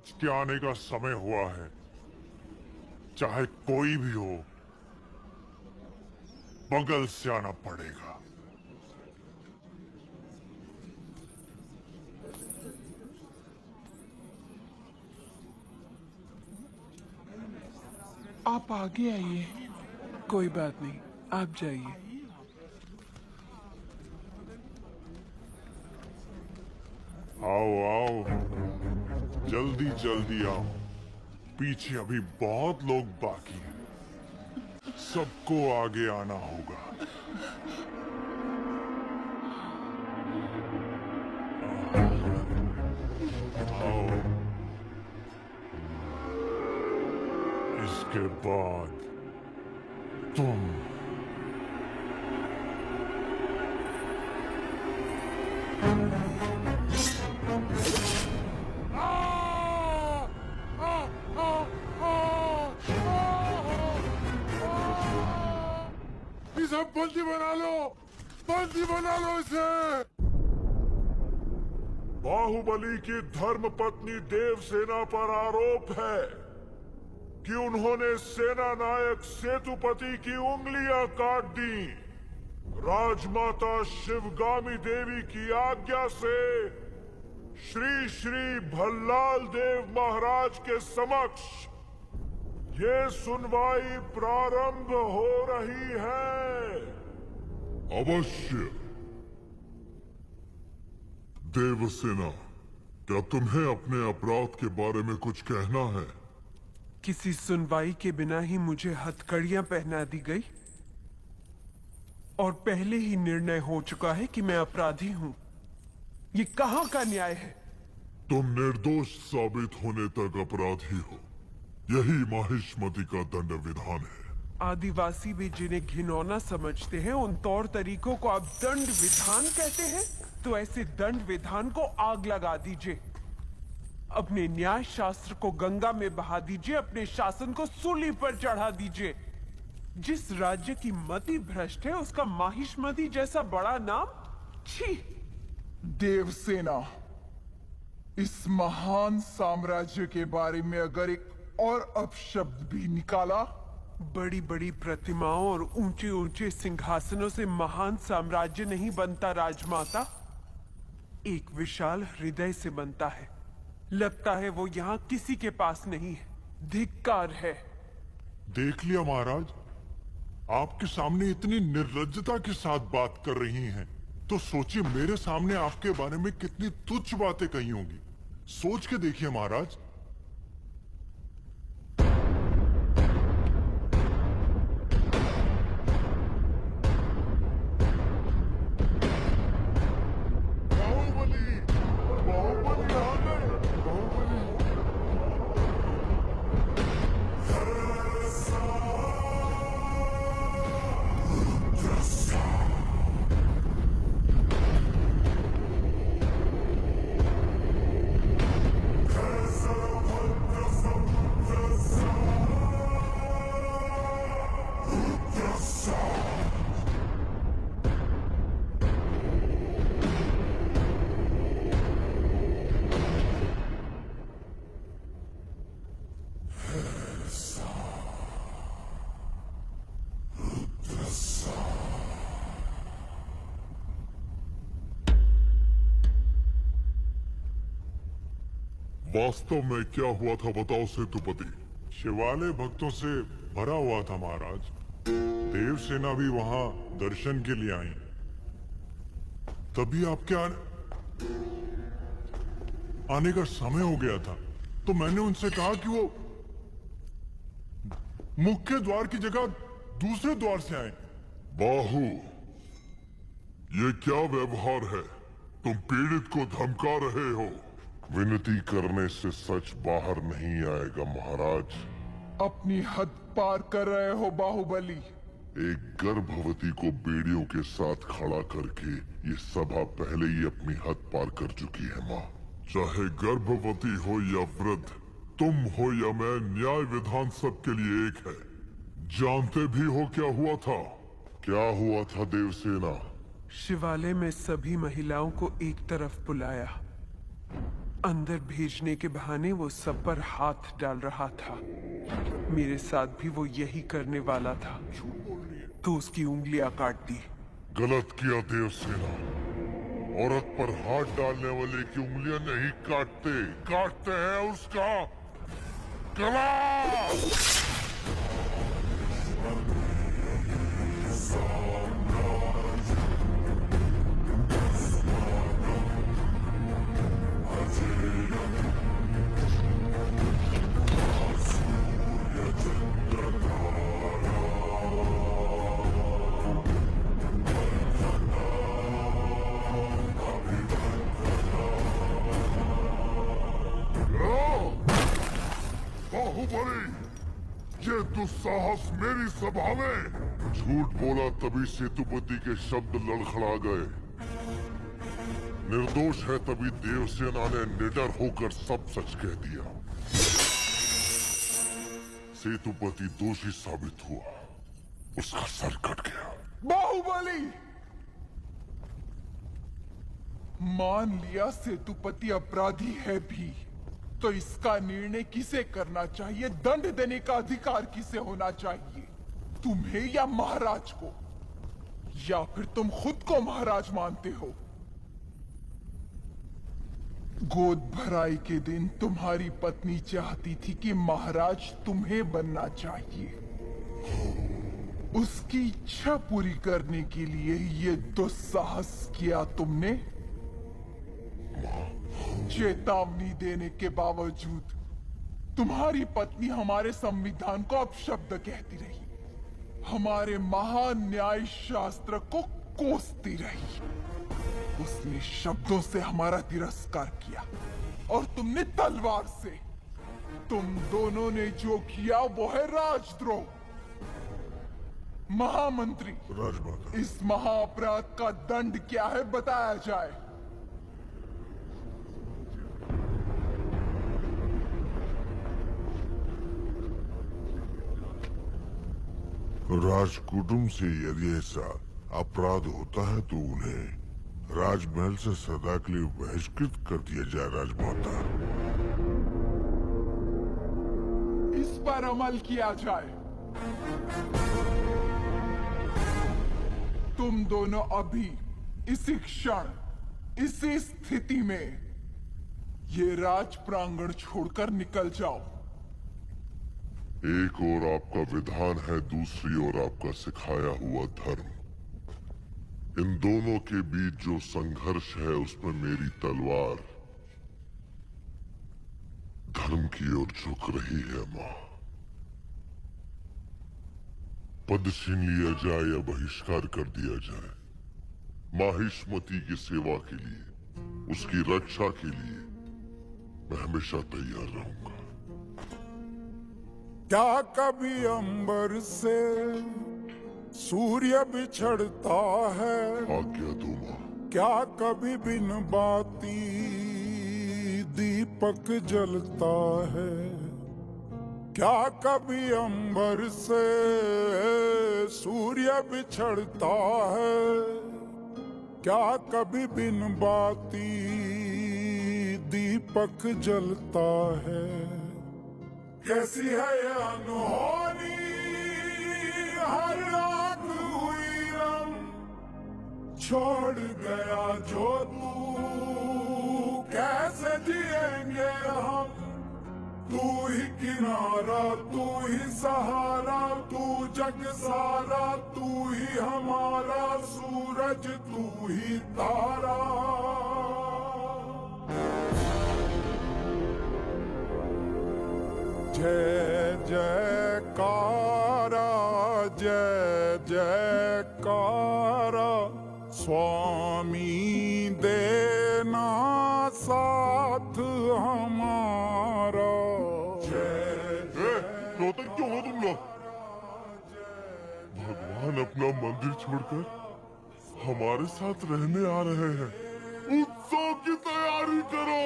के आने का समय हुआ है। चाहे कोई भी हो, बगल से आना पड़ेगा। आप आगे आइए। कोई बात नहीं, आप जाइए। आओ आओ, जल्दी जल्दी आओ। पीछे अभी बहुत लोग बाकी हैं। सबको आगे आना होगा। आओ। इसके बाद तुम। इसे बंदी बना लो, बंदी बना लो इसे। बाहुबली की धर्मपत्नी देवसेना पर आरोप है कि उन्होंने सेना नायक सेतुपति की उंगलियां काट दी। राजमाता शिवगामी देवी की आज्ञा से श्री श्री भल्लाल देव महाराज के समक्ष ये सुनवाई प्रारंभ हो रही है। अवश्य। देवसेना, क्या तुम्हें अपने अपराध के बारे में कुछ कहना है? किसी सुनवाई के बिना ही मुझे हथकड़ियां पहना दी गई और पहले ही निर्णय हो चुका है कि मैं अपराधी हूं। ये कहां का न्याय है? तुम निर्दोष साबित होने तक अपराधी हो। यही माहिष्मति का दंड विधान है। आदिवासी भी जिन्हें घिनौना समझते हैं, उन तौर तरीकों को आप दंड विधान कहते हैं? तो ऐसे दंड विधान को आग लगा दीजिए। अपने न्याय शास्त्र को गंगा में बहा दीजिए। अपने शासन को सूली पर चढ़ा दीजिए। जिस राज्य की मति भ्रष्ट है, उसका माहिष्मति जैसा बड़ा नाम? छी! देवसेना, इस महान साम्राज्य के बारे में अगर एक और अपशब्द भी निकाला। बड़ी बड़ी प्रतिमाओं और ऊंचे ऊंचे सिंहासनों से महान साम्राज्य नहीं बनता राजमाता। एक विशाल हृदय से बनता है। लगता है वो यहाँ किसी के पास नहीं है। धिक्कार है। देख लिया महाराज, आपके सामने इतनी निर्लज्जता के साथ बात कर रही हैं, तो सोचिए मेरे सामने आपके बारे में कितनी तुच्छ बातें कही होंगी। सोच के देखिए महाराज। बाहुबली, बाहुबली आ गए। बाहुबली। वास्तव में क्या हुआ था बताओ सेतुपति। शिवालय भक्तों से भरा हुआ था महाराज। देवसेना भी वहां दर्शन के लिए आई। तभी आपके आने का समय हो गया था, तो मैंने उनसे कहा कि वो मुख्य द्वार की जगह दूसरे द्वार से आए। बाहु, ये क्या व्यवहार है? तुम पीड़ित को धमका रहे हो। विनती करने से सच बाहर नहीं आएगा महाराज। अपनी हद पार कर रहे हो बाहुबली। एक गर्भवती को बेड़ियों के साथ खड़ा करके ये सभा पहले ही अपनी हद पार कर चुकी है माँ। चाहे गर्भवती हो या वृद्ध, तुम हो या मैं, न्याय विधान सबके लिए एक है। जानते भी हो क्या हुआ था? क्या हुआ था देवसेना? शिवालय में सभी महिलाओं को एक तरफ बुलाया। अंदर भेजने के बहाने वो सब पर हाथ डाल रहा था। मेरे साथ भी वो यही करने वाला था, तो उसकी उंगलियां काट दी। गलत किया देवसेना। औरत पर हाथ डालने वाले की उंगलियां नहीं काटते, काटते हैं उसका गला। बाहुबली, ये दुस्साहस मेरी सभा में। झूठ बोला तभी सेतुपति के शब्द लड़खड़ा गए। निर्दोष है तभी देवसेना ने निडर होकर सब सच कह दिया। सेतुपति दोषी साबित हुआ, उसका सर कट गया। बाहुबली, मान लिया सेतुपति अपराधी है भी, तो इसका निर्णय किसे करना चाहिए? दंड देने का अधिकार किसे होना चाहिए? तुम्हें या महाराज को? या फिर तुम खुद को महाराज मानते हो? गोद भराई के दिन तुम्हारी पत्नी चाहती थी कि महाराज तुम्हें बनना चाहिए। उसकी इच्छा पूरी करने के लिए ये दुस्साहस किया तुमने। चेतावनी देने के बावजूद तुम्हारी पत्नी हमारे संविधान को अपशब्द कहती रही, हमारे महान न्याय शास्त्र को कोसती रही। उसने शब्दों से हमारा तिरस्कार किया और तुमने तलवार से। तुम दोनों ने जो किया वो है राजद्रोह। महामंत्री, राजमाता, इस महाअपराध का दंड क्या है बताया जाए। राजकुटुंब से यदि ऐसा अपराध होता है तो उन्हें राजमहल से सदा के लिए बहिष्कृत कर दिया जाए। राजमाता, इस पर अमल किया जाए। तुम दोनों अभी इसी क्षण इसी स्थिति में ये राज प्रांगण छोड़कर निकल जाओ। एक ओर आपका विधान है, दूसरी ओर आपका सिखाया हुआ धर्म। इन दोनों के बीच जो संघर्ष है उसमें मेरी तलवार धर्म की ओर झुक रही है। मां, पद छीन लिया जाए या बहिष्कार कर दिया जाए, माहिष्मती की सेवा के लिए, उसकी रक्षा के लिए मैं हमेशा तैयार रहूंगा। क्या कभी अंबर से सूर्य बिछड़ता है? आज्ञा दो मां। क्या कभी बिन बाती दीपक जलता है? क्या कभी अंबर से सूर्य बिछड़ता है? क्या कभी बिन बाती दीपक जलता है? कैसी है ये अनहोनी, हर रात हुई रम, छोड़ गया जो तू, कैसे जिएंगे हम? तू ही किनारा, तू ही सहारा, तू जग सारा, तू ही हमारा सूरज, तू ही तारा। जय जयकारा, जय जयकारा, स्वामी देना साथ हमारा। रोते क्यों हो तुम लोग? भगवान अपना मंदिर छोड़कर हमारे साथ रहने आ रहे हैं। उत्सव की तैयारी करो।